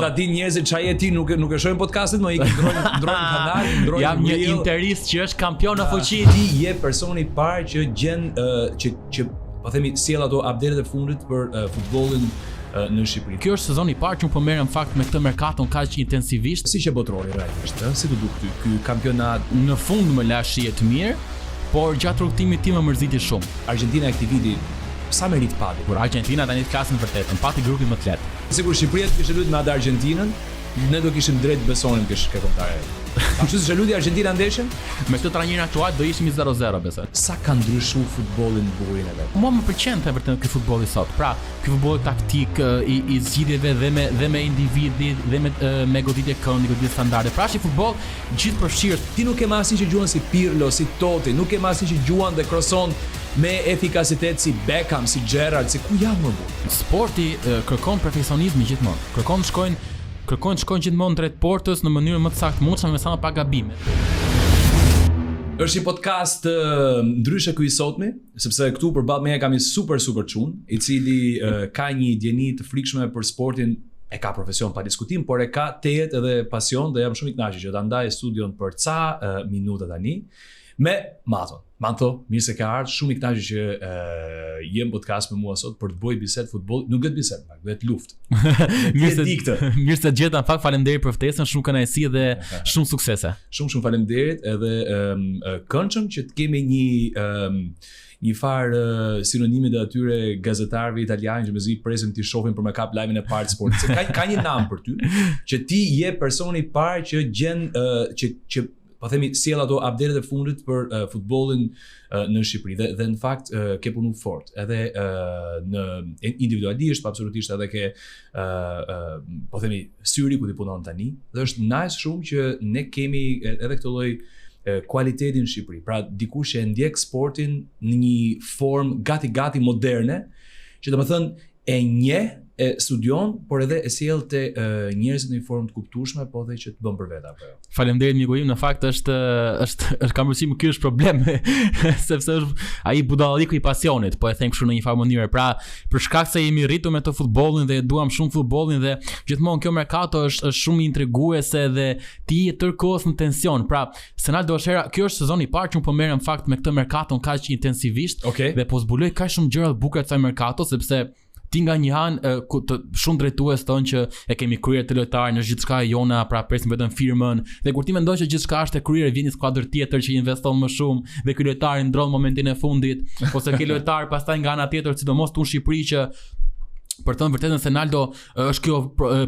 ta din njerëzit çfarë je ti, nuk e shohin podcastin, më i ndrojnë kanal, ndrojnë. Jam një interist që është kampion në fuqi. Ti je personi i parë që gjen që po themi sjell ato update-et e fundit për futbollin në Shqipëri. Kjo është sezoni i parë që unë po merrem në fakt me këtë merkaton kaq intensivisht. Si që botrori realisht, si të duk ty ky kampionat? Në fund më la shije të mirë, por gjatë rrugtimit tim më mërziti shumë. Argentina e këtij viti sa merit pati? Por Argentina tani të klasën vërtetën, pati grupin më të lehtë. Sigur Shqipëria kishte luajtur me atë Argentinën, ne do kishim drejt besonim ke kontare. Kështu që luti Argentina ndeshën? Me këtë trajnerin aktual do ishim 0-0 besoj. Sa ka ndryshuar futbolli në bukurinë e vet? Mua më pëlqen të vërtet ky futbolli sot. Pra, ky futboll taktik i zgjidhjeve dhe me individi dhe me goditje këndi, goditje standarde. Pra, është futboll gjithëpërfshirë. Ti nuk ke asnjë që gjuan si Pirlo, si Totti, nuk ke asnjë që gjuan dhe crosson me efikasitet si Beckham, si Gerrard, si ku janë më burr. Sporti kërkon perfeksionizmin gjithmonë. Kërkojnë shkojnë gjithmonë drejt portës në mënyrë më të saktëmundshme me sa më pak gabime. Është një podcast ndryshe ky i sotmi, sepse këtu përballë meja kam një super çun, i cili ka një djeni të frikshme për sportin, e ka profesion pa diskutim, por e ka tejet edhe pasion dhe jam shumë i kënaqur që ta ndaj studion për ca minuta tani me Maton. Manto, mirë se ka ardhur, shumë i kënaqur që jem podcast me mua sot për të bëj bisedë futboll, nuk gjet bisedë, vetë luftë. Mirë se gjeta, në fakt faleminderit për ftesën, shumë kënaqësi dhe shumë suksese. Shumë faleminderit edhe këndshëm që të kemi një farë sinonimit të atyre gazetarëve italianë që mezi presim t'i shohin për me kap lajmin e parë të sportit. Se ka një nam për ty, që ti je personi i parë që gjen që po themi sjell ato update-et e fundit për futbollin në Shqipëri dhe në fakt ke punu fort edhe në individualisht, absolutisht edhe ke po themi syri ku ti punon tani dhe është nice shumë që ne kemi edhe këtë lloj kualitetin në Shqipëri. Pra dikush që e ndjek sportin në një formë gati moderne, që domethënë e njeh, e studion, por edhe e sjell te njerëzit në një formë të kuptueshme, po dhe që të bën për vetë apo jo. Faleminderit miku im, në fakt është kam përgjithësi ky është problem, sepse është ai budalliku i pasionit, po e them kështu në një farë mënyrë. Pra, për shkak se jemi rritur me të futbollin dhe duam shumë futbollin dhe gjithmonë kjo merkato është shumë intriguese dhe ti je tërkohës në tension. Pra, Senaldo Ashera, kjo është sezoni i parë që po merrem në fakt me këtë merkaton kaq intensivisht dhe po zbuloj kaq shumë gjëra të bukura të kësaj merkato sepse ti nga një anë shumë drejtues thonë që e kemi kryer të lojtarë në gjithçka e jona, pra presim vetëm firmën, dhe kur ti mendon që gjithçka është e kryer, vjen një skuadër tjetër që investon më shumë dhe ky lojtar ndron momentin e fundit, ose ky lojtar pastaj nga ana tjetër, sidomos tu në Shqipëri që për të thënë vërtetën Senaldo është kjo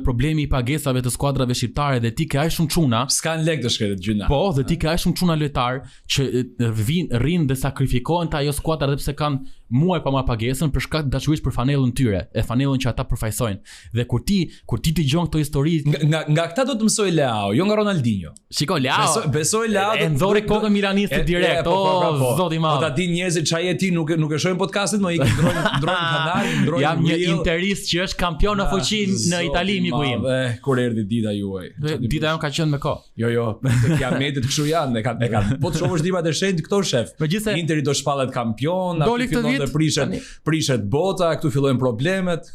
problemi i pagesave të skuadrave shqiptare dhe ti ke aq shumë çuna, s'kan lek të shkretet gjuna. Po, dhe ti ke aq shumë çuna lojtar që rrinë dhe sakrifikohen të ajo skuadra dhe pse kanë muaj pa marrë pagesën për shkak të dashurisë për fanellën tyre, e fanellën që ata përfaqësojnë. Dhe kur ti dëgjon këto histori, nga këta do të mësoj Leao, jo nga Ronaldinho. Shiko, Leao. Besoj Leao e nxori kokën milanistit direkt. Zoti i madh. Po ta din njerëzit çfarë je ti, nuk e shohin podcastin, më i ndrojnë kanal, ndrojnë. Jam një interist që është kampion në fuqi në Itali, miku im. Kur erdhi dita juaj. Dita jon ka qenë me kohë. Jo, kiametit kështu janë, e kanë. Po të shohësh dimrat e shenjtë këto shef. Interi do shpallet kampion, aty fillon të prishet bota, këtu fillojnë problemet.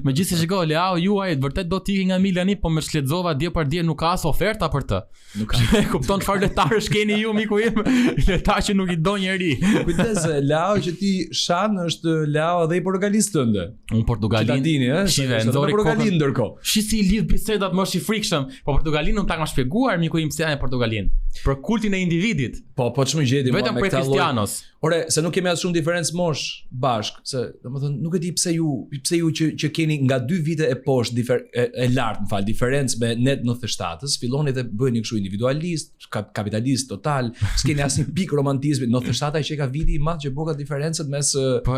Megjithëse shiko, Leao juaj vërtet do të ikë nga Milani, po më shletzova dje për dje nuk ka as oferta për të. Nuk ka. Kupton çfarë lojtarësh keni ju, miku im? Lojtar që nuk i do njeri. Kujdes, Leao që ti shan është Leao dhe i Portugalis tënde. Unë Portugalin. Shive, nxori Portugalin ndërkohë. Shi si lidh bisedat më është i frikshëm, po Portugalin nuk ta kam shpjeguar miku im se janë Portugalin. Për kultin e individit. Po çmë gjeti vetëm për Cristianos. Ore, se nuk kemi as shumë diferencë mosh bashk, se domethënë nuk e di pse ju që keni nga 2 vite e poshtë e lartë, më fal, diferencë me net 97-s, filloni dhe bëheni kështu individualist, kapitalist total, s'keni asnjë pikë romantizmi. 97-a që ka viti i madh që boka diferencët mes po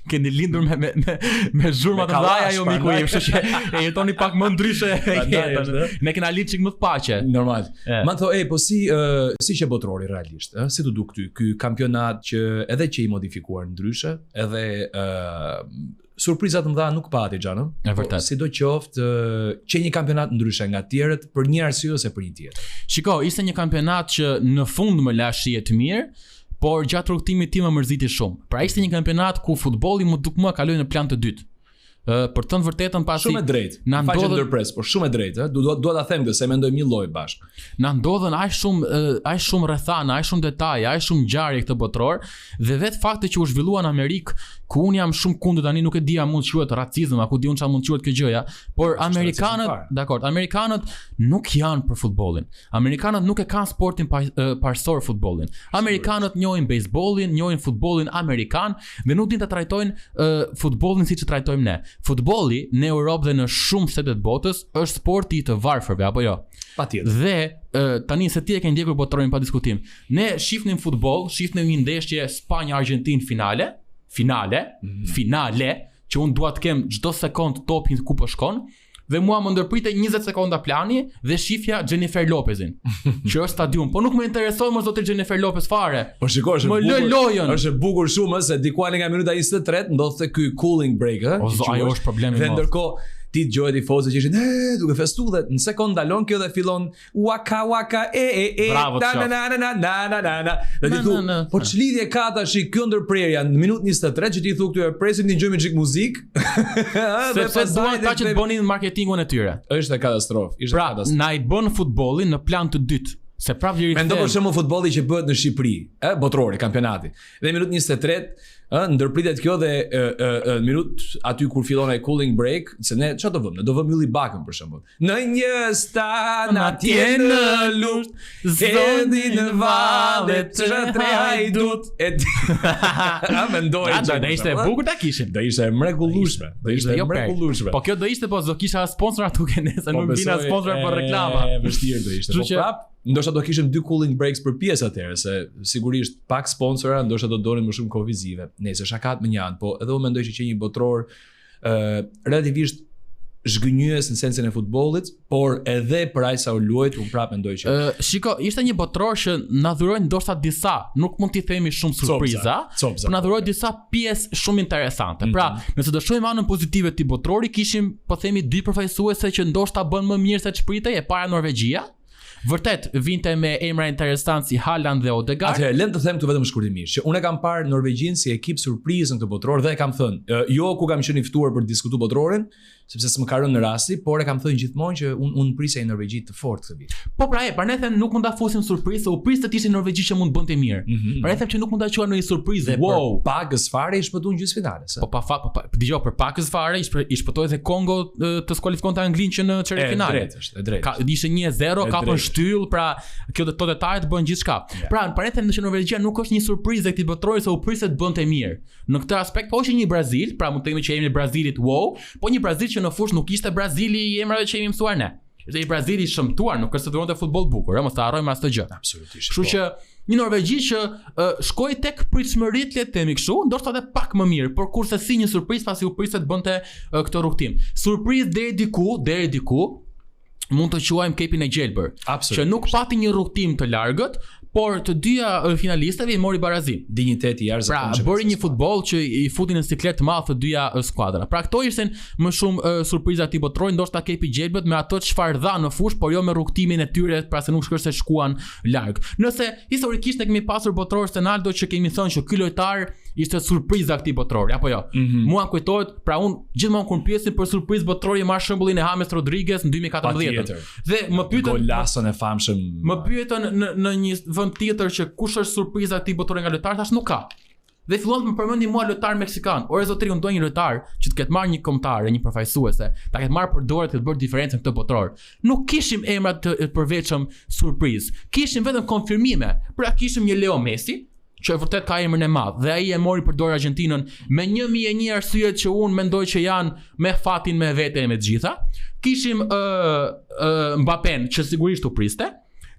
keni lindur me zhurma të mëdha jo miku im, kështu që e jetoni pak më ndryshe jetën. Ne kena lind çik më të paqe. Normal. Man thoj, po si që botrori realisht, si të duk ty ky kampionat që edhe që i modifikuar ndryshe, edhe surprizat më dha nuk pati xhanëm. Vërtet. Sidoqoftë që një kampionat ndryshe nga të tjerët për një arsye ose për një tjetër. Shiko, ishte një kampionat që në fund më la shije të mirë, por gjatë rrugtimit tim më mërziti shumë. Pra ishte një kampionat ku futbolli më duk më kaloi në plan të dytë. Për të thënë vërtetën pasi shumë e drejtë. Na Faqe ndodhen ndërpres, por shumë e drejtë, dua ta them këtë se mendojmë një lloj bashk. na ndodhen aq shumë rrethana, aq shumë detaje, aq shumë ngjarje këtë botror dhe vetë fakti që u zhvillua në Amerikë, ku un jam shumë kundër tani nuk e di a mund të quhet racizëm, apo di un çfarë mund të quhet kjo gjëja, por amerikanët nuk janë për futbollin. Amerikanët nuk e kanë sportin parësor futbollin. Amerikanët njohin bejsbollin, njohin futbollin amerikan dhe nuk din ta trajtojnë futbollin siç e trajtojmë ne. Futbolli në Europë dhe në shumë shtete të botës është sporti i të varfërve, apo jo? Patjetër. Dhe tani se ti e ke ndjekur botrorin pa diskutim. Ne shihnim futboll, shihnim një ndeshje Spanja-Argentinë finale, që unë dua të kem çdo sekond topin ku po shkon. Dhe mua më ndërpritej 20 sekonda plani dhe shifja Jennifer Lopezin, që është stadium. Po nuk më intereson më zoti Jennifer Lopez fare. Po shikoj, është e bukur shumë se diku nga minuta 23 ndodhte ky cooling break, ë? Ajo është problemi më. Dhe ndërkohë ti dëgjoj tifozët që ishin duke festuar dhe në sekond dalon kjo dhe fillon waka na. Dhe ti thu, po ç'lidhje ka tash kjo ndërprerja në minutë 23 që ti thu këtu e presim të dëgjojmë çik muzikë. Sepse duan ata që të bënin marketingun e tyre. Është katastrofë, pra, na i bën futbollin në plan të dytë. Se prapë jeri. Mendo për shembull futbolli që bëhet në Shqipëri, botrori, kampionati. Dhe në minutë 23 ndërpritet kjo dhe në minutë aty kur fillon ai cooling break, se ne çfarë do vëmë? Ne do vëmë Ylli Bakën për shembull. Në një stan atje në luftë, zëndi në vallet tre hajdut. Mendoj. Do ishte e bukur ta kishim. Do ishte mrekullueshme. Po kjo do ishte po do kisha sponsor atu se nuk vina sponsor për reklama. Vështirë do ishte. Po prap ndoshta do kishim 2 cooling breaks për pjesë atëherë, se sigurisht pak sponsora ndoshta do donin më shumë kohë vizive. Nëse shakat më janë, po edhe unë mendoj që një botror relativisht zhgënjyes në sensin e futbollit, por edhe për aq sa u luajt, unë prapë mendoj që shiko, ishte një botror që na dhuroi ndoshta disa, nuk mund t'i themi shumë surpriza, por na dhuroi disa pjesë shumë interesante. Pra, nëse do shohim anën pozitive të botrorit, kishim, po themi, 2 përfaqësuese që ndoshta bën më mirë se ç'pritej, e para Norvegjia. Vërtet vinte me emra interesant si Haaland dhe Odegaard. Atëherë lem të them këtu vetëm shkurtimisht që unë kam parë Norvegjin si ekip surprizë në këtë botror dhe e kam thënë, jo ku kam qenë i ftuar për të diskutuar botrorin, sepse s'më ka rënë në rasti, por e kam thënë gjithmonë që unë prisja një Norvegji të fortë këtë vit. Po pra ne them nuk mund ta fusim surprizë, u priste të ishte Norvegji që mund bënte mirë. Pra ne them që nuk mund ta quajmë një surprizë. Wow, pagës fare i shpëtuan në gjysmëfinale. Po dëgjoj, për pagës fare i shpëtoi dhe Kongo të skualifikonte Anglinë që në çerezfinale. Është drejt. Ishte 1-0, kapën shtyll, pra kjo to detajet bën gjithçka. Pra ne them që Norvegjia nuk është një surprizë këtij botrori, se u priste të bënte mirë. Në këtë aspekt po është një Brazil, pra mund të themi që emri i Brazilit wow, po një Brazil që në fushë nuk ishte Brazili i emrave që jemi mësuar ne. Ishte i Brazili i shëmtuar, nuk është se duronte futboll bukur, mos ta harrojmë as të gjë. Absolutisht. Kështu që një Norvegji që shkoi tek pritshmëritë, le të themi kështu, ndoshta edhe pak më mirë, por kurse si një surprizë pasi u priste të bënte këtë rrugtim. Surprizë deri diku mund të quajmë Kepin e Gjelbër, që nuk pati një rrugtim të largët, por të dyja finalistëve i mori barazim. Dinjiteti i Pra, jashtëzakonshëm. bëri një futboll që i futin në siklet të madh të dyja skuadra. Pra, këto ishin më shumë surpriza të botrori, ndoshta Kepi Gjelbët me ato çfarë dha në fushë, por jo me rrugtimin e tyre, pra se nuk shkërse shkuan larg. Nëse historikisht ne kemi pasur botror Ronaldo që kemi thënë që ky lojtar ishte surpriza këtij botrori, apo jo? Mua kujtohet, pra unë gjithmonë kur pyesin për surprizë botrori marr shembullin e James Rodriguez në 2014. Dhe më pyetën golason e famshëm. Më pyetën në një vend tjetër që kush është surpriza këtij botrori nga lojtar, thash nuk ka. Dhe fillon të më përmendi mua lojtar meksikan. Ore zotëri, unë doj një lojtar që të ketë marrë një kombëtare, një përfaqësuese, ta ketë marrë për dorë të bërë diferencën këtë botror. Nuk kishim emra të përveçëm surprizë. Kishim vetëm konfirmime. Pra kishim një Leo Messi, që vërtet ka emrin e madh, dhe ai e mori për dorë Argentinën me 1001 arsye që unë mendoj që janë me fatin me vete e me të gjitha. Kishim Mbappén që sigurisht u priste.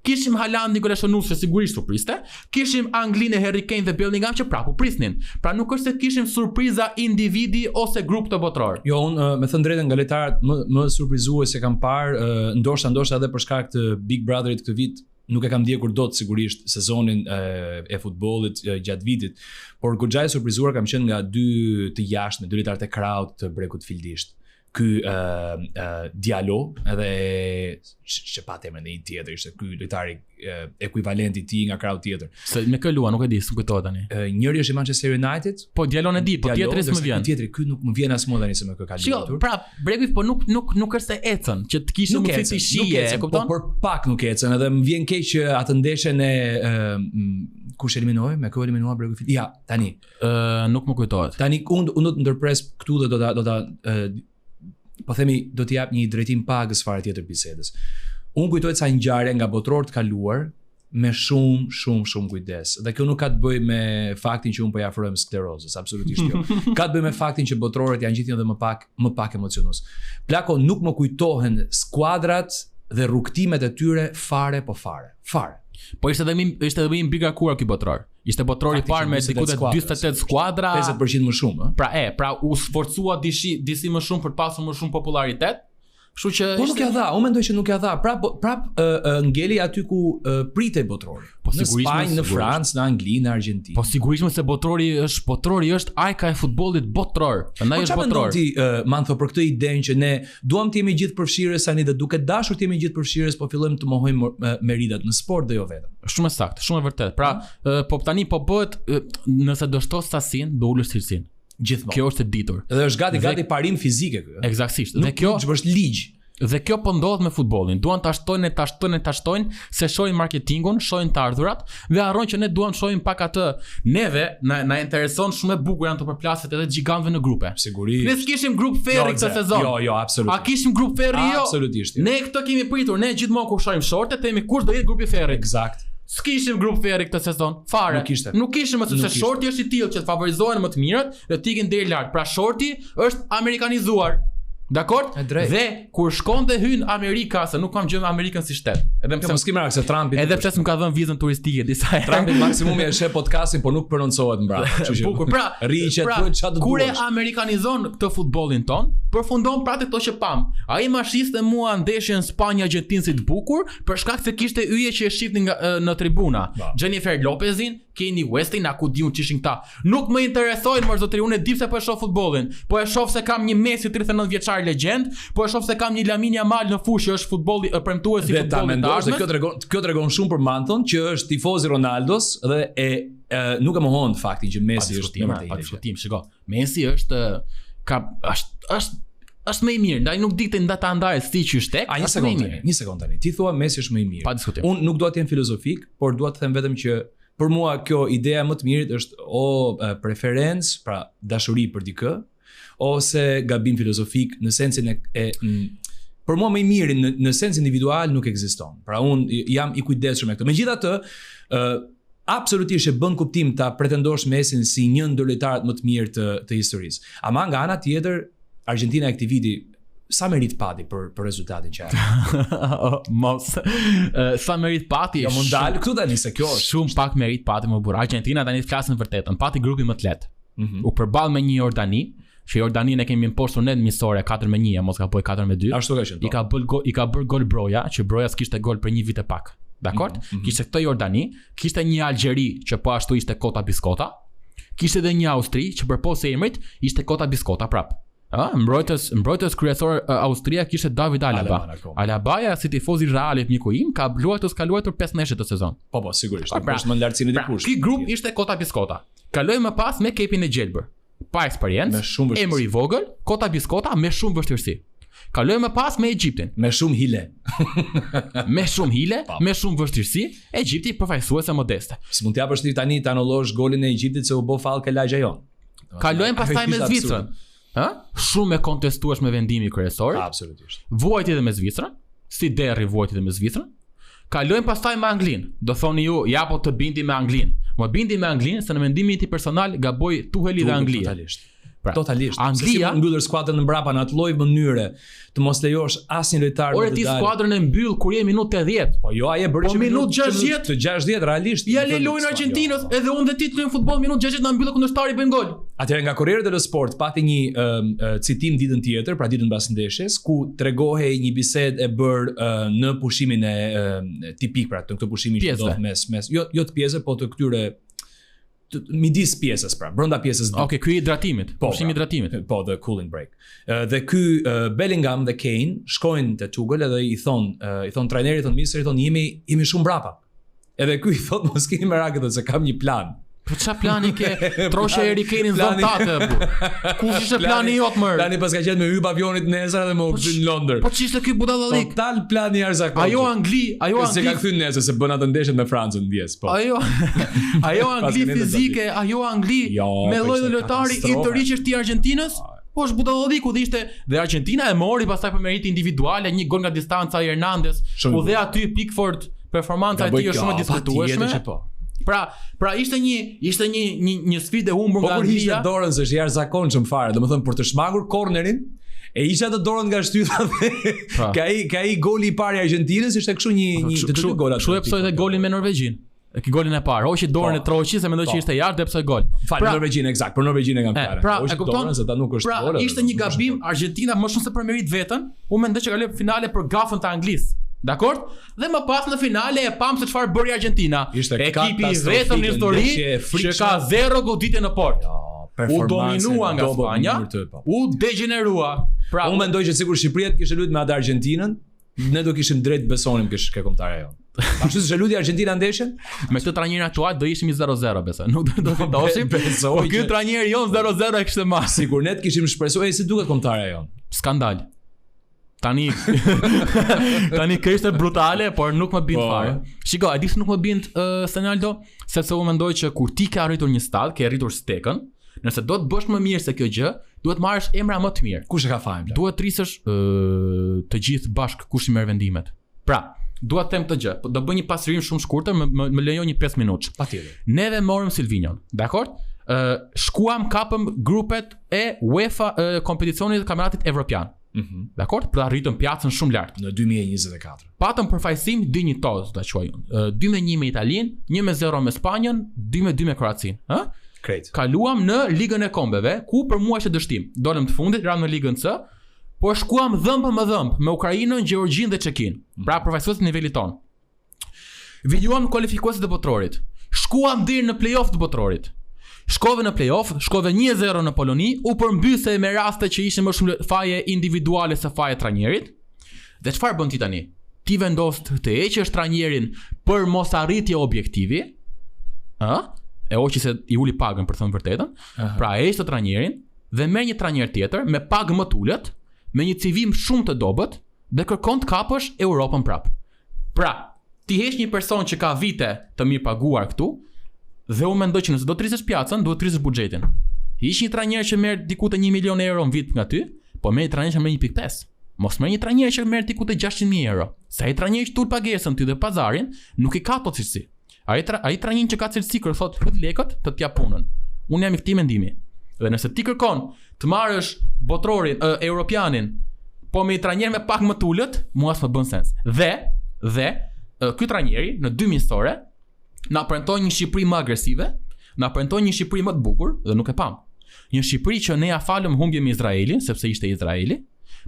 Kishim Haaland, Nicolas Anus që sigurisht u priste. Kishim Anglinë, Harry Kane dhe Bellingham që prapë u prisnin. Pra nuk është se kishim surpriza individi ose grup të botror. Jo, unë me thënë drejtën nga lojtarët më surprizues që kam parë, ndoshta edhe për shkak të Big Brotherit këtë vit. Nuk e kam ndjekur dot sigurisht sezonin e futbollit gjatë vitit, por goxha e surprizuar kam qenë nga 2 të jashtëm, 2 lojtarë të kraut të Brekut Fildisht. ky Diallo edhe që pa temën e një tjetër ishte ky lojtari ekuivalenti i tij nga krau tjetër. Se me kë luan, nuk e di, s'm kujtohet tani. Njëri është i Manchester United, Po Diallon e di, po tjetri s'më vjen. Tjetri ky nuk më vjen as më tani se me kë ka luajtur. Pra, Bregui po nuk është se ecën, që të kishte më fitë shije, e kupton? Po për pak nuk ecën, edhe më vjen keq që atë ndeshjen e kush eliminoi, me kë eliminua Bregui? Ja, tani. Nuk më kujtohet. Tani unë do të ndërpres këtu dhe do ta po themi do t'i jap një drejtim pagës fare tjetër bisedës. Unë kujtohet sa ngjarje nga botror të kaluar me shumë kujdes. Dhe kjo nuk ka të bëjë me faktin që unë po i afrohem sklerozës, absolutisht jo. Ka të bëjë me faktin që botrorët janë gjithë dhe më pak emocionues. Plako nuk më kujtohen skuadrat dhe rrugtimet e tyre fare. Po ishte edhe më i mbigakuar ky botror. Ishte botrori i parë me diku te 48 skuadra, 50% më shumë, ëh. Pra u sforcua disi më shumë për të pasur më shumë popularitet. Kështu që po nuk ja dha, unë mendoj që nuk ja dha. Prap ngeli aty ku pritej botrori. Po në Spanjë, në Francë, në Angli, në Argjentinë. Po sigurisht se botrori është ajka e futbollit botror. Prandaj është botror. Po çfarë mendon ti Mantho për këtë idenë që ne duam të jemi gjithë përfshirës tani dhe duke dashur të jemi gjithë përfshirës, po fillojmë të mohojmë meritat në sport dhe jo vetëm. Shumë saktë, shumë e vërtetë. Pra, po tani po bëhet nëse do shtos sasin, do ulësh cilësinë. Gjithmonë. Kjo është e ditur. Dhe është gati parim fizike ky. Eksaktësisht. Dhe kjo është ligj. Dhe kjo po ndodhet me futbollin. Duan ta shtojnë se shohin marketingun, shohin të ardhurat dhe harrojnë që ne duam të shohim pak atë. Neve na intereson shumë e bukur janë të përplaset edhe gjigantëve në grupe. Sigurisht. Ne s'kishim grup ferri këtë sezon. Jo, absolutisht. A kishim grup ferri jo? Absolutisht. Ne këtë kemi pritur, ne gjithmonë kur shohim shorte, themi kush do jetë grupi ferri. Eksakt. S'kishim grup ferri këtë sezon. Fare. Nuk kishim sepse shorti është i tillë që të favorizohen më të mirët dhe të ikin deri lart. Pra shorti është amerikanizuar. Dakor? Dhe kur shkon dhe hyn Amerika, se nuk kam gjë me Amerikën si shtet. Edhe pse mos kemë se Trumpi. Edhe pse më ka dhënë vizën turistike disa herë. Trumpi maksimumi e sheh podcastin, por nuk prononcohet mbrapa. Kështu që bukur. Pra, rriqet çfarë do të kur e amerikanizon këtë futbollin ton, përfundon pra këto që pam. Ai mashiste mua ndeshjen Spanjë-Argjentinë si të bukur, për shkak se kishte yje që e shihnin në tribuna. Jennifer Lopezin, Kanye Westin, a ku diun ç'ishin këta. Nuk më interesojnë më zotëri, unë e di se po e shoh futbollin. Po e shoh se kam një Messi 39 vjeçar legjend, po e shoh se kam një Lamine Yamal në fushë, është futbolli premtuesi i futbollit. Kjo tregon shumë për Manthon që është tifoz i Ronaldos dhe nuk e mohon faktin që Messi është më pa diskutim, shiko. Messi është më i mirë, ndaj nuk dikte ta ndaj si që shtek. Një sekond tani. Ti thua Messi është më i mirë. Pa diskutim. Unë nuk dua të jem filozofik, por dua të them vetëm që për mua kjo ideja më të mirë është preferencë, pra dashuri për dikë, ose gabim filozofik në sensin për mua më i miri në sens individual nuk ekziston. Pra unë jam i kujdesshëm me këtë. Megjithatë, absolutisht e bën kuptim ta pretendosh Messin si një ndër lojtarët më të mirë të historisë. Ama nga ana tjetër, Argentina e këtij viti sa merit pati për rezultatin që mos sa merit pati jo mund dal këtu tani se kjo është shumë pak merit pati më burr. Argentina tani flasin vërtetën, pati grupin më të lehtë. U përball me një Jordani, që Jordaninë e kemi impostur ne në miqësore 4-1, mos ka bëj 4-2. Ashtu ka qenë. I ka bërë gol Broja, që Broja s'kishte gol për një vit e pak. Dakor? Kishte këtë Jordani, kishte një Algjeri që po ashtu ishte kota biskota. Kishte edhe një Austri që përpos emrit ishte kota biskota prap. Mbrojtës kryesor Austria kishte David Alaba. Alabaja si tifoz i Realit miku im ka kaluar 5 ndeshje të sezon. Po sigurisht. Është më lart se dikush. Ky grup ishte kota biskota. Kalojmë më pas me Kepin e Gjelbër. Pa eksperiencë, emër i vogël, kota biskota me shumë vështirësi. Kalojmë më pas me Egjiptin, me shumë hile. Me shumë vështirësi, Egjipti përfaqësuese modeste. S'mund t'japësh ti tani të anullosh golin e Egjiptit se u bë fall ke lagja jon. Kalojmë pastaj me Zvicrën. Shumë e kontestueshme vendimi kryesor. Absolutisht. Vuajti edhe me Zvicrën, si derri vuajti edhe me Zvicrën. Kalojmë pastaj me Anglinë. Do thoni ju, ja po të bindi me Anglinë. Mo bindi me Anglinë se në mendimin tim personal gaboi Tuheli dhe Anglia. Totalisht. Anglia mbyllër skuadrën në mbrapa në atë lloj mënyre të mos lejosh asnjë lojtar të dalë. Ti skuadrën e mbyll kur je minutë 80. Po jo, ai e bëri minutë 60. Të 60 realisht. Ja le lojën Argentinës, edhe unë dhe ti të luajmë futboll minutë 60 na mbyllë kundërshtari bën gol. Atëherë nga Corriere dello Sport pati një citim ditën tjetër, pra ditën mbas ndeshjes, ku tregohej një bisedë e bërë në pushimin e tipik, pra këtë pushimin që ndodh mes jo të pjesë, po të këtyre midis pjesës pra, brenda pjesës 2. Okej, ky i hidratimit, pushimi i hidratimit. Po, the cooling break. Dhe ky Bellingham dhe Kane shkojnë te Tuchel edhe i thon trajnerit ton Mister, i thon jemi shumë brapa. Edhe ky i thot mos keni merak se kam një plan. Po çfarë plani ke? Troshë Harry Kane-in zontate. Kush ishte plani jot më? Plani pas ka qenë me hyp avionit nesër dhe më u kthy në Londër. Po ç'ishte ky budallallik? Total plani i arzakonshëm. Ajo Angli. Se ka kthy nesër se bën atë ndeshjen me Francën ndjes, po. Ajo Angli fizike, ajo Angli me lloj lojtari i të riqësh ti Argentinës. Po është budallalliku dhe ishte dhe Argentina e mori pastaj për merite individuale, një gol nga distanca i Hernandez, u dhe aty Pickford, performanca e tij është shumë e diskutueshme. Pra ishte një sfidë e humbur nga Anglia. Po dorën se është i arzakonshëm fare, domethënë për të shmangur kornerin e isha të dorën nga shtyta dhe ka ai goli i parë i Argentinës ishte kështu një të dy gola. Kështu e psoi dhe golin me Norvegjin. Ki golin e parë, hoqi dorën e Troçi se mendoj që ishte jashtë dhe psoi gol. Falë Norvegjin eksakt, për Norvegjin e kam fjalën. Hoqi dorën se ta nuk është gol. Pra ishte një gabim Argentina më shumë se për merit vetën, u mendoj që kaloi finale për gafën të Anglisë. Dakor? Dhe më pas në finale e pam se çfarë bëri Argentina. Ekipi i vetëm në histori që ka 0 goditje në port. U dominua nga Spanja, u degenerua. Pra unë mendoj që sikur Shqipëria kishte luajtur me atë Argentinën, ne do kishim drejt besonim ke kombëtarja jon. Ashtu si luti Argentina ndeshjen, me këtë trajner aktual do ishim 0-0 besoj. Nuk do të fitoshim. Po ky trajner jon 0-0 e kishte marrë. Sigur ne kishim shpresuar si duket kombëtarja jon. Skandal. Tani kështë brutale, por nuk më bind fare. Shiko, a di se nuk më bind Senaldo, sepse u mendoj që kur ti ke arritur një stad, ke arritur stekën, nëse do të bësh më mirë se kjo gjë, duhet marrësh emra më të mirë. Kush e ka fajin? Duhet të rrisësh të gjithë bashk kush i merr vendimet. Pra, dua të them këtë gjë, do bëj një pasrim shumë shkurtër, më lejo një 5 minutë. Patjetër. Neve morëm Silvinion, dakor? Shkuam kapëm grupet e UEFA kompeticionit të kampionatit evropian. Dakor? Pra rritëm pjacën shumë lart në 2024. Patëm përfaqësim dinjitoz, ta quaj unë. 2-1 me Italinë, 1-0 me Spanjën, 2-2 me Kroacinë, ë? Krejt. Kaluam në Ligën e Kombeve, ku për mua ishte dështim. Dolëm të fundit, ram në Ligën C, por shkuam dhëmb me Ukrainën, Gjeorgjinë dhe Çekin. Pra përfaqësues në nivelit ton. Vijuam kualifikuesit e botrorit. Shkuam deri në play-off të botrorit. Shkove në play-off, shkove 1-0 në Poloni, u përmbyse me raste që ishin më shumë faje individuale se faje trajnerit. Dhe çfarë bën ti tani? Ti vendos të heqësh trajnerin për mos arritje objektivi, e hoqi se i uli pagën për të thënë vërtetën. Pra heq të trajnerin dhe merr një trajner tjetër me pagë më të ulët, me një CV shumë të dobët dhe kërkon të kapësh Europën prap. Pra, ti heq një person që ka vite të mirë paguar këtu. Dhe u mendoj që nëse do të rrisësh pjacën, duhet të rrisësh buxhetin. Hiq një trajner që merr diku te 1 milion euro në vit nga ty, po merr një trajner që merr 1.5. Mos merr një trajner që merr diku te 600.000 euro. Sa ai trajner që tul pagesën ty dhe pazarin, nuk i ka to cilësi. Ai trajner që ka cilësi kur thot fut lekët, të t'ja punën. Unë jam i këtij mendimi. Dhe nëse ti kërkon të marrësh botrorin, europianin, po me një trajner me pak më të ulët, mua s'më bën sens. Dhe ky trajneri në 2 miqësore na premton një Shqipëri më agresive, na premton një Shqipëri më të bukur dhe nuk e pam. Një Shqipëri që ne ja falëm humbje me Izraelin, sepse ishte Izraeli,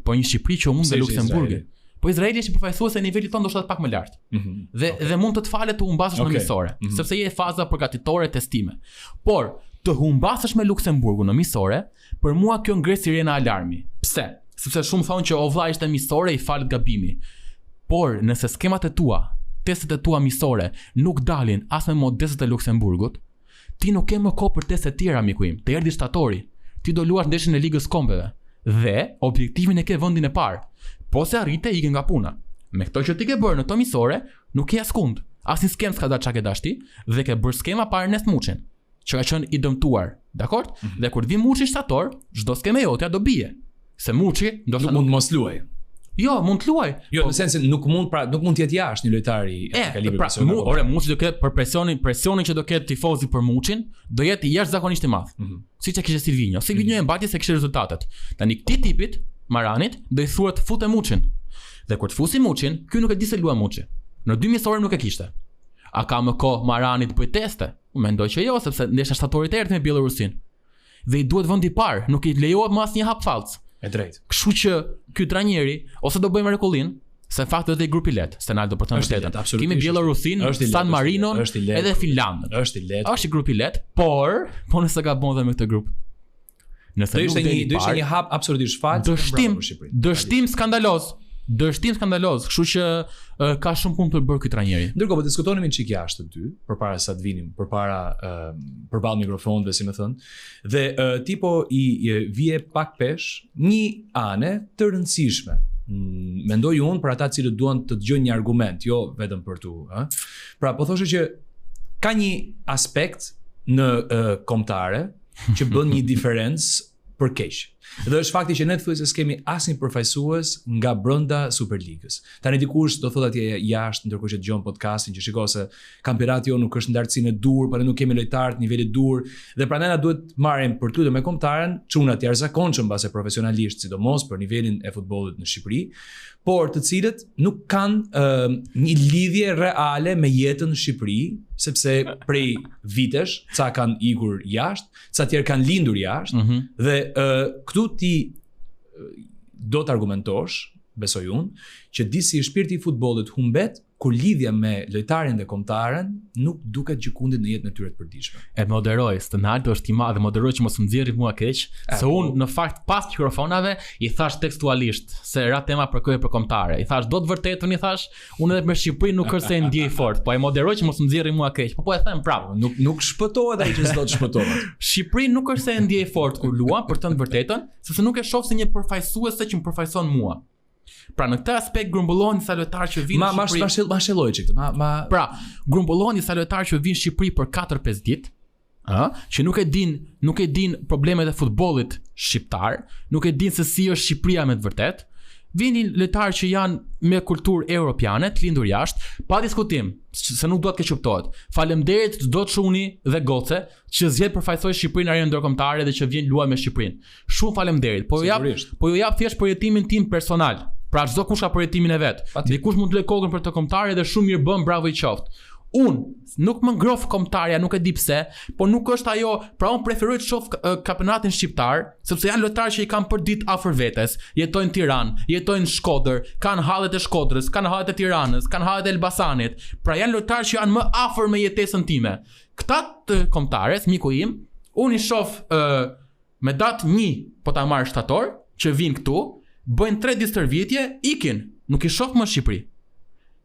po një Shqipëri që u mund me Luksemburgin. Po Izraeli është përfaqësues e nivelit tonë ndoshta pak më lart. Dhe mund të falet të humbasësh në miqësore, sepse je faza përgatitore testime. Por të humbasësh me Luksemburgun në miqësore, për mua kjo ngres sirena alarmi. Pse? Sepse shumë thonë që o vlla ishte miqësore, i falet gabimi. Por nëse skemat e tua, testet e tua miqësore nuk dalin as me modestet e Luksemburgut, ti nuk ke më kohë për testet tjera, miku im. Të erdhi shtatori. Ti do luash ndeshjen e Ligës Kombeve. Dhe objektivin e ke vendin e parë. Po se arrite ikë nga puna. Me këto që ti ke bërë në to miqësore, nuk ke askund. Asnjë skem s'ka dalë çka ke dashti dhe ke bërë skema para Ernest Muçin, që ka qenë i dëmtuar. Dakor? Dhe kur vi Muçi shtator, çdo skema jotja do bie. Se Muçi ndoshta nuk mund mos luaj. Jo, mund të luaj. Jo, në sensin nuk mund të jetë jashtë një lojtar i kalibrit profesional. Ore, Muçi do ketë për presionin që do ketë tifozi për Muçin, do jetë jashtëzakonisht i madh. Siç e kishte Silvinho. Silvinho e mbajti se kishte rezultatet. Tani këtij tipit, Maranit, do i thuhet futë Muçin. Dhe kur të fusi Muçin, ky nuk e di se luaj Muçi. Në 2 miqësore nuk e kishte. A ka më kohë Maranit bëj teste? Unë mendoj që jo, sepse ndeshja shtatorit erdhi me Bielorusin. Dhe i duhet vendi i parë, nuk i lejohet më asnjë hap fallc. E drejtë. Kështu që ky trajneri ose do bëjmë rekullin, Se në fakt është i grupi lehtë, Stenaldo për të vërtetën. Kemi Bielorusin, San Marinon edhe Finlandën. Është i lehtë. Është i grupi lehtë, por nëse gabon dhe me këtë grup. Nëse do ishte një hap absolutisht falc. Dështim skandaloz. Kështu që ka shumë punë për bërë ky trajneri. Ndërkohë po diskutonim një çik jashtë të dy, përpara sa të vinim, përballë mikrofonëve, si më thën. Dhe tipo i vije pak pesh një anë të rëndësishme. Mendoj unë për ata cilët duan të dëgjojnë një argument, jo vetëm për tu, ë. Pra po thoshë që ka një aspekt në kombëtare që bën një diferencë për keq. Dhe është fakti që ne thuajse s'kemi asnjë përfaqësues nga brenda Superligës. Tani dikush do thotë atje jashtë ndërkohë që dëgjon podcastin që shikoj se kampionati jo nuk është në lartësinë e dur, por ne nuk kemi lojtarë të nivelit dur dhe prandaj na duhet marrim për tutë me kombëtaren çunat të jashtëzakonshëm mbase profesionalisht, sidomos për nivelin e futbollit në Shqipëri, por të cilët nuk kanë një lidhje reale me jetën në Shqipëri, sepse prej vitesh ca kanë ikur jashtë, ca tjerë kanë lindur jashtë dhe këtu ti do të argumentosh, besoj unë, që disi shpirti i futbollit humbet kur lidhja me lojtarin dhe kombëtaren nuk duket gjykundit në jetën e tyre të përditshme. E moderoj, Stenaldo është i madh dhe moderoj që mos më nxjerrë mua keq, se unë në fakt pas mikrofonave i thash tekstualisht se ra tema për kombëtare. I thash do të vërtetën, i thash, unë edhe me Shqipërinë nuk është se ndjej fort, po e moderoj që mos më nxjerrë mua keq. Po e them prapë, nuk shpëtohet ai që s'do të shpëtohet. Shqipërinë nuk është se ndjej fort kur luan, për të vërtetën, sepse nuk e shoh si një përfaqësuese që më përfaqëson mua. Pra në këtë aspekt grumbullohen disa lojtarë që vinë në Shqipëri. Ma shelloj çik. Pra, grumbullohen disa lojtarë që vinë në Shqipëri për 4-5 ditë, që nuk e din problemet e futbollit shqiptar, nuk e din se si është Shqipëria me të vërtet. Vinin lojtarë që janë me kulturë europiane, të lindur jashtë, pa diskutim, se nuk duhet të kequptohet. Faleminderit çdo çuni dhe goce që zgjedh përfaqësoj Shqipërinë në arenën ndërkombëtare dhe që vjen luaj me Shqipërinë. Shumë faleminderit. Po ju jap thjesht përjetimin tim personal. Pra çdo kush ka përjetimin e vet. Dikush mund të lë kokën për të kombëtarë dhe shumë mirë bën, bravo i qoftë. Unë nuk më ngrof kombëtarja, nuk e di pse, por nuk është ajo, pra unë preferoj të shoh kampionatin shqiptar, sepse janë lojtarë që i kanë për ditë afër vetes, jetojnë në Tiranë, jetojnë në Shkodër, kanë hallet e Shkodrës, kanë hallet e Tiranës, kanë hallet e Elbasanit. Pra janë lojtarë që janë më afër me jetesën time. Këta të kombëtarës, miku im, unë i shoh me datë 1 po ta marr shtator, që vinë këtu, bëjnë 3 ditë stërvitje, ikin, nuk i shoh më në Shqipëri.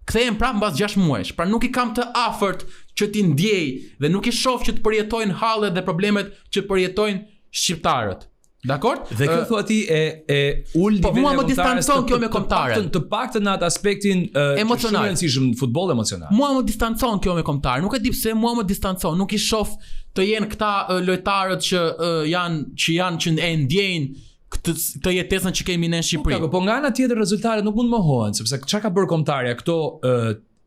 Kthehem prapë mbas 6 muajsh, pra nuk i kam të afërt që ti ndjej dhe nuk i shoh që të përjetojnë hallet dhe problemet që përjetojnë shqiptarët. Dakor? Dhe kjo thua ti e ul nivelin e kombëtarës. Po mua më distancon kjo me kombëtarën. Të paktën në atë aspektin emocional, rëndësishëm në futboll emocional. Mua më distancon kjo me kombëtarën. Nuk e di pse mua më distancon. Nuk i shoh të jenë këta lojtarët që janë e ndjejnë këtë jetesën që kemi në Shqipëri. Po nga ana tjetër rezultatet nuk mund të mohohen, sepse çka ka bërë kombëtarja këto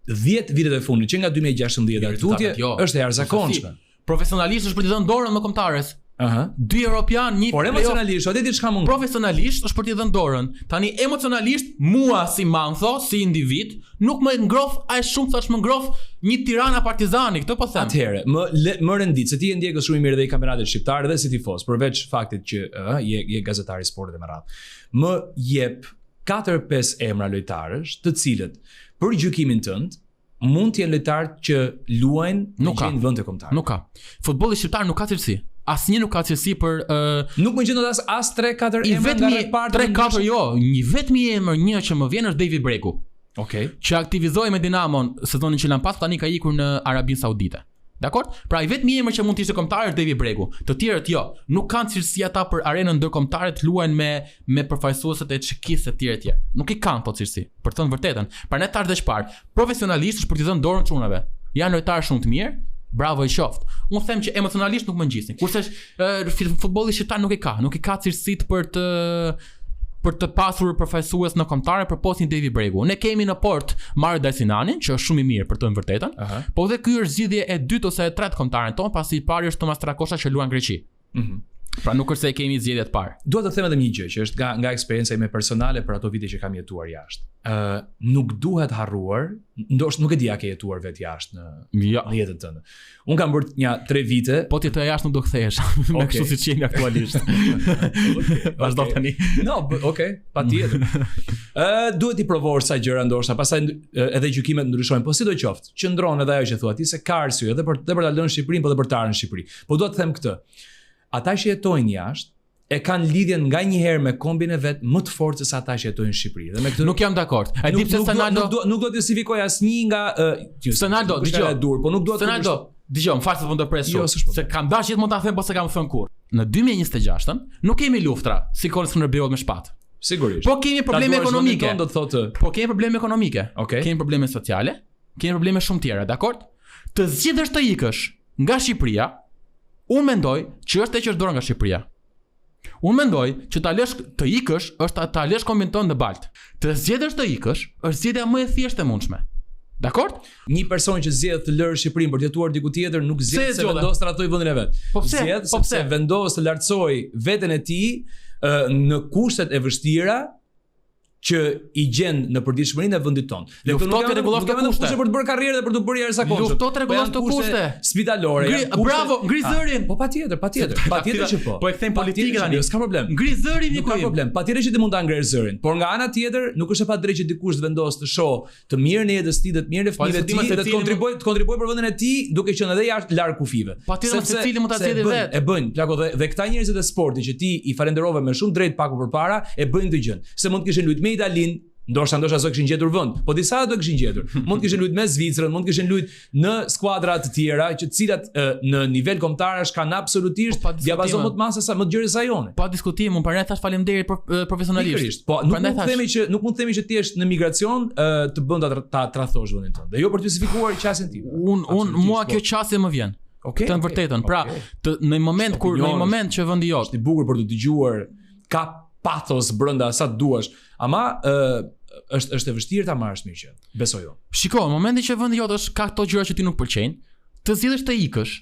10 vitet e fundit që nga 2016 deri tutje është e jashtëzakonshme. Profesionalisht është për të dhënë dorën me kombëtarës. 2 europian, një por emocionalisht, atë diçka mund. Profesionalisht është për të dhënë dorën. Tani emocionalisht mua si Mantho, si individ, nuk më ngrof aq shumë sa më ngrof një Tirana Partizani, këtë po them. Atëherë, më rendit se ti e ndjekës shumë mirë edhe i kampionatit shqiptar dhe si tifoz, përveç faktit që je gazetar i sportit dhe me radhë. Më jep 4-5 emra lojtarësh, të cilët për gjykimin tënd mund të jenë lojtarë që luajnë në një vend të kombëtar. Nuk ka. Futbolli shqiptar nuk ka cilësi. Asnjë nuk ka cilësi për nuk më gjendet as 3-4 emra nga reparti. 3-4 jo, një vetëm emër një që më vjen është David Bregu. Okej. Që aktivizoi me Dinamon sezonin që lan pas, tani ka ikur në Arabinë Saudite. Dakor? Pra i vetmi emër që mund të ishte kombëtar është David Bregu. Të tjerët jo, nuk kanë cilësi ata për arenën ndërkombëtare të luajnë me përfaqësuesit e çikisë të tjerë. Nuk i kanë to cilësi, për të thënë vërtetën. Pra ne tash dhe çfarë? Profesionalisht është për të dhënë dorën çunave. Janë lojtarë shumë të mirë. Bravo i qoftë. Unë them që emocionalisht nuk më ngjisin. Kurse futbolli shqiptar nuk i ka cilësitë për të pasur përfaqësues në kombëtare përpos një David Bregu. Ne kemi në port Mario Dalsinanin, që është shumë i mirë për të thënë vërtetën. Po dhe ky është zgjidhje e dytë ose e tretë kombëtaren ton, pasi i pari është Tomas Trakosha që luan Greqi. Pra nuk është se kemi zgjedhje të parë. Dua të them edhe një gjë që është nga eksperjenca ime personale për ato vite që kam jetuar jashtë. Nuk duhet harruar, ndoshta nuk e di a ke jetuar vetë jashtë në jetën tënde. Unë kam bërë një 3 vite. Po ti të jashtë nuk do kthehesh. Me kështu siç jemi aktualisht. Vazhdo tani. No, okay, patjetër. Duhet i provosh sa gjëra ndoshta, pastaj edhe gjykimet ndryshojnë, po sidoqoftë, qëndron edhe ajo që thua ti se ka arsye edhe për ta lënë Shqipërinë, po edhe për të ardhur në Shqipëri. Po do të them këtë. Ata që jetojnë jashtë e kanë lidhjen nganjëherë me kombin e vet më të fortë se sa ata që jetojnë në Shqipëri. Dhe me këtë nuk jam dakord. Ai di pse Ronaldo nuk do të justifikoj asnjë nga Ronaldo, dëgjoj. Po nuk do të Ronaldo, dëgjoj, më fal se mund të pres se kam dashur gjithmonë ta them, po se kam thënë kurrë. Në 2026-ën nuk kemi luftra si kohën e Skënderbeut me shpatë. Sigurisht. Po kemi probleme ekonomike. Do të thotë. Po kemi probleme ekonomike. Okay. Kemi probleme sociale, kemi probleme shumë tjera, dakord? Të zgjidhësh të ikësh nga Shqipëria, unë mendoj që është e qërdora nga Shqipëria. Unë mendoj që ta lësh të ikësh është ta lësh kombin tonë në baltë. Të zgjedhësh të ikësh është zgjedhja më e thjeshtë e mundshme. Dakord? Një person që zgjedh të lërë Shqipërinë për të jetuar diku tjetër nuk zgjedh se vendos të rretoj vendin e vet. Po pse? Zgjedh sepse vendos të lartësoj veten e tij në kushtet e vështira që i gjen në përditshmërinë e vendit tonë. Dhe këtu nuk rregullosh të kushte për të bërë karrierë dhe për të bërë jashtëzakonshëm. Lufto të rregullosh të kushte spitalore. Bravo, ngri zërin. Po patjetër që po. Po e kthem politikën tani. S'ka problem. Ngri zërin nuk ka problem. Patjetër që ti mund ta ngresh zërin, por nga ana tjetër nuk është e padrejtë që dikush të vendos të shoh të mirën e jetës tij, të mirën e fëmijëve të tij, të kontribuojë për vendin e tij, duke qenë edhe jashtë larg kufive. Patjetër se secili mund ta zgjidhë vetë. E bëjnë, plako dhe këta njerëzit e sportit që ti i falenderove me shumë drejt paku përpara, e bëjnë këtë gjë. Se mund të kishin luajtur me Italinë, ndoshta ato kishin gjetur vend, po disa do kishin gjetur. Mund të kishin luajtur me Zvicrën, mund të kishin luajtur në skuadra të tjera, që të cilat në nivel kombëtar kanë absolutisht diapazon më të madh se më të gjerë se jone. Pa diskutim, unë prandaj thash faleminderit profesionalisht. Po nuk mund të themi që ti je në migracion të bën ta tradhosh vendin tënd. Dhe jo për të justifikuar qasjen tim. Mua kjo qasje më vjen. Okej. Të vërtetën. Pra, në moment që vendi jot është i bukur për të dëgjuar, ka pathos brenda sa duash, ama është e vështirë ta marrësh mirë që. Besoj unë. Shiko, në momentin që vendi jot është ka këto gjëra që ti nuk pëlqejnë, të zgjidhësh të ikësh.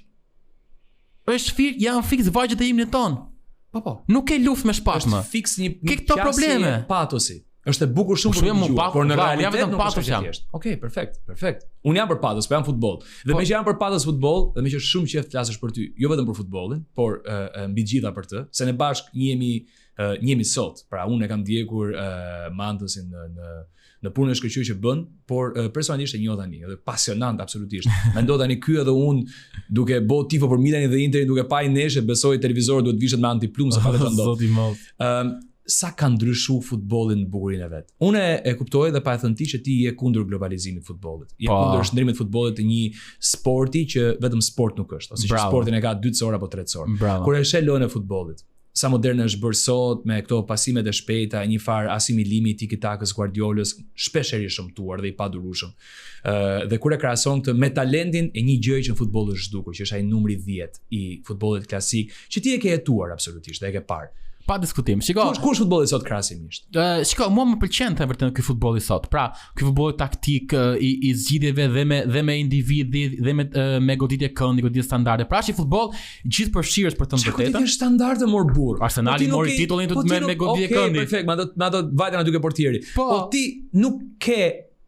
Janë fiks vargjet e imnit ton. Po. Nuk ke luftë me shpatë më. Është fiks një këto probleme. Patosi. Është e bukur shumë për të dëgjuar, por në realitet nuk është e thjeshtë. Okej, perfekt. Unë jam për patos, po jam futboll. Dhe me që jam për patos futboll, dhe me që shumë qejf flasësh për ty, jo vetëm për futbollin, por mbi gjitha për të, se ne bashk njemi sot. Pra unë e kam ndjekur Mantësin në punën e shkëlqyer që bën, por personalisht e njoh tani, edhe pasionant absolutisht. Mendoj tani ky edhe unë duke bë tifo për Milanin dhe Interin, duke pa nesër, besoj televizori duhet vishet me antiplum sa fatë ndot. Zoti i madh. Sa ka ndryshuar futbolli në bukurinë e vet. Unë e kuptoj dhe pa e thënë ti që ti je kundër globalizimit të futbollit. Je kundër shndrimit të futbollit të një sporti që vetëm sport nuk është, ose që sportin e ka 2 orë apo 3 orë. Kur e sheh lojën e futbollit, sa moderne është bërë sot me këto pasimet e shpejta, një farë asimilimi i tiki-takës Guardiolës, shpesh i shëmtuar dhe i padurueshëm. Dhe kur e krahason këtë me talentin e një gjëje që në futboll është zhdukur, që është ai numri 10 i futbollit klasik, që ti e ke jetuar absolutisht, dhe e ke parë. Pa diskutim. Shiko, kush futbolli sot krahasimisht? Shiko, mua më pëlqen të vërtetë ky futbolli sot. Pra, ky futboll taktik i zgjidhjeve dhe me individi dhe me goditje këndi, goditje standarde. Pra, është futboll gjithëpërfshirës për të vërtetën. Goditje standarde mor burr. Arsenali mori titullin me goditje këndi. Perfekt, me ato vajtën aty ke portieri. Po ti nuk ke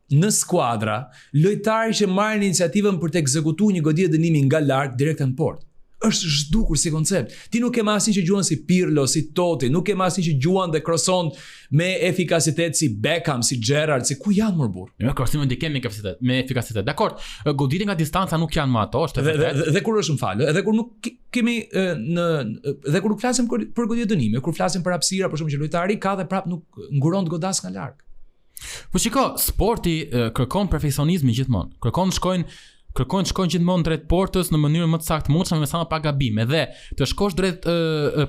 në skuadra lojtarë që marrin iniciativën për të ekzekutuar një goditje dënimi nga larg direkt në portë. Është zhdukur si koncept. Ti nuk ke asnjë që gjuan si Pirlo, si Totti, nuk ke asnjë që gjuan dhe kroson me efikasitet si Beckham, si Gerrard, si ku janë më burr. Jo, krosimin di kemi me efikasitet. Dakor, goditja nga distanca nuk janë më ato, është vërtet. Dhe kur është më fal, edhe kur nuk kemi dhe kur nuk flasim për goditje dënimi, kur flasim për hapësira, për shkak që lojtari ka dhe prap nuk nguron të godas nga larg. Po shiko, sporti kërkon perfeksionizmin gjithmonë. Kërkon shkojnë gjithmonë drejt portës në mënyrën më të saktë mundshme me sa më pak gabime. Dhe të shkosh drejt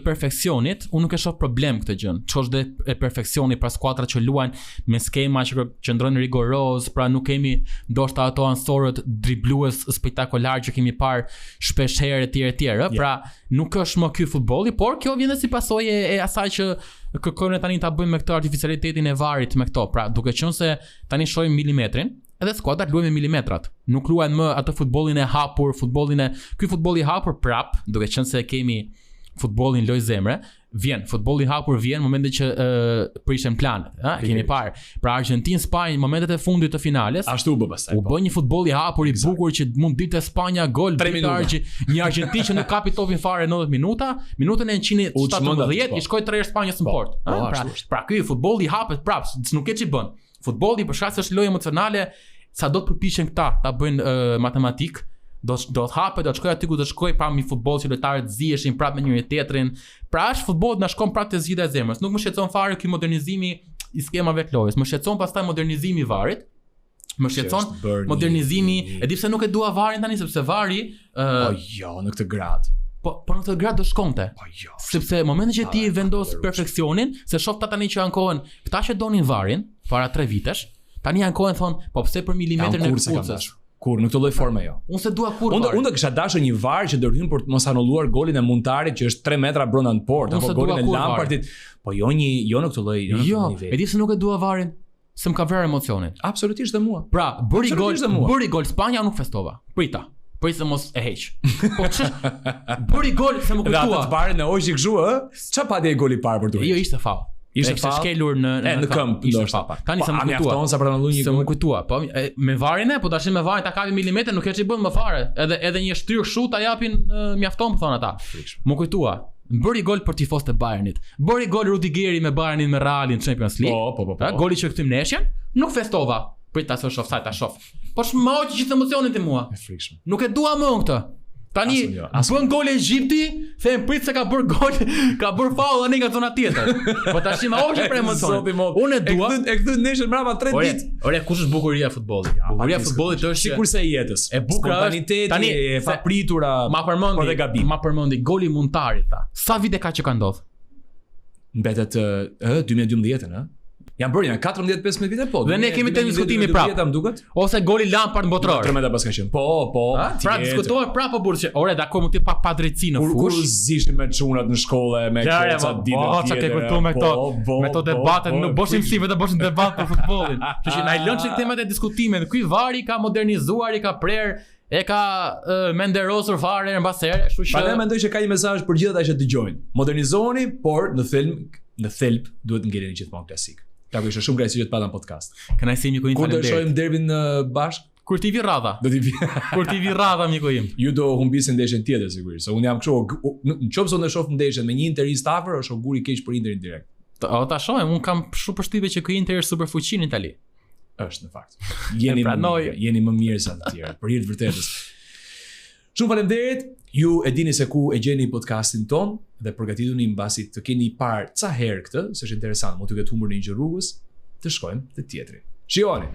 perfeksionit, unë nuk e shoh problem këtë gjë. Shkosh drejt perfeksionit pra skuadrat që luajnë me skema që qëndrojnë rigoroz, pra nuk kemi ndoshta ato ansorët driblues spektakolar që kemi parë shpesh herë etj. Pra nuk është më ky futbolli, por kjo vjen si pasojë e asaj që kërkojnë tani ta bëjnë me këtë artificialitetin e varit me këto. Pra duke qenë se tani shohim milimetrin, edhe skuadrat luajnë me milimetrat. Nuk luajnë më atë futbollin e hapur, ky futboll i hapur prap, duke qenë se kemi futbollin loj zemre, vjen, futbolli hapur vjen momentet që prishen planet, kemi parë. Pra Argentinë, Spanjë, momentet e fundit të finales. Ashtu u bë pastaj. U bë një futboll i hapur i bukur që mund ditë Spanja gol, një Argentinë që nuk kapi topin fare 90 minuta, minutën e 117 i shkoi 3 Spanjës në port. Pra ky futbolli i hapet prapë, nuk e ç'i bën. Futbolli për shkak se është lojë emocionale, sa do të përpiqen këta ta bëjnë matematik, do të hapet, do të shkoj aty ku do të shkoj, pra mi futboll që lojtarët ziheshin prapë me njëri tjetrin. Pra është futboll na shkon prapë te zgjidhja e zemrës. Nuk më shqetëson fare ky modernizimi i skemave të lojës. Më shqetëson pastaj modernizimi i varit. Më shqetëson modernizimi, e di pse nuk e dua varin tani sepse vari në këtë grad. Po në këtë grad do shkonte. Sepse momentin që ti vendos perfeksionin, se shoh tani që ankohen, këta që donin varin para 3 vitesh, tani ankohen thon, po pse për milimetrin e kucës? Kur në këtë lloj forme jo. Unë se dua kur. Unë do kisha dashur një var që ndërhyn për të mos anulluar golin e Muntarit që është 3 metra brenda në port, apo golin e Lampardit. Po jo në këtë lloj. Jo, e di se nuk e dua varin, se më ka vrarë emocionin. Absolutisht dhe mua. Pra, bëri gol Spanja, nuk festova. Prit se mos e heq. Po bëri gol se më kujtua. Atë të parën e hoqi kështu, ç'a pati goli i parë për tu? Jo, ishte faull. Ishte shkelur në këmbë, ndoshta. Tani se më kujtua. Sa për të ndonjë se më kujtua. Po me varin po tash me varin ta kapi milimetër nuk e ç'i bën më fare. Edhe një shtyr shut ta japin mjafton thon ata. Më kujtua. Bëri gol për tifozët e Bayernit. Bëri gol Rudigeri me Bayernin me Realin në Champions League. Po. Goli që ktym neshjen, nuk festova. Prit ta shoh offside ta shoh. Po shmoqi gjithë emocionin te mua. E frikshme. Nuk e dua më këtë. Tani bën gol Egjipti, them prit se ka bër gol, ka bër faull tani nga zona tjetër. Po tash më hoqë për emocion. Unë e dua. E kthy neshën mbrapa 3 ditë. Ore, kush është bukuria e futbollit? Bukuria e futbollit është sikurse e jetës. E bukur është tani e papritura. Ma përmendi goli Muntarit ta. Sa vite ka që ka ndodhur? Mbetet 2012-ën, Janë bërë 14-15 vite po. Dhe ne kemi të diskutimi prapë. Ose goli Lampard mbotror. 13 pas ka qenë. Po. Pra diskutohet prapë burrë. Ore, dakor, mund të pa padrejti në fushë. Kur zishim me çunat në shkollë me koca ditë. Po, çka ke kuptuar me këto? Me këto debate, nuk boshim si vetë boshim debat për futbollin. Kështu që na i lënë çik temat e diskutimit. Ky vari ka modernizuar, i ka prerë, e ka menderosur fare mbas here, kështu që prandaj mendoj që ka një mesazh për gjithë ata që dëgjojnë. Modernizohuni, por në thelb duhet ngeleni gjithmonë klasik. Ta ku ishte shumë kënaqësi që të pata në podcast. Kënaqësi miku im, faleminderit. Kur do shohim derbin bashk? Kur ti vi radha. Kur ti vi radha miku im. Ju do humbisin ndeshjen tjetër sigurisht. Se unë jam kështu, nëse unë shoh ndeshjen me një Interist afër, është auguri keq për Interin direkt. Ta shohim, unë kam shumë përshtypje që ky Inter është super fuqi në Itali. Është në fakt. Jeni më mirë se të tjerë, për hir të vërtetës. Shumë faleminderit. Ju e dini se ku e gjeni podcastin ton dhe përgatituni mbasi të keni parë ca herë këtë, se është interesant, mund të ketë humbur në një rrugës, të shkojmë te tjetri. Shihoni.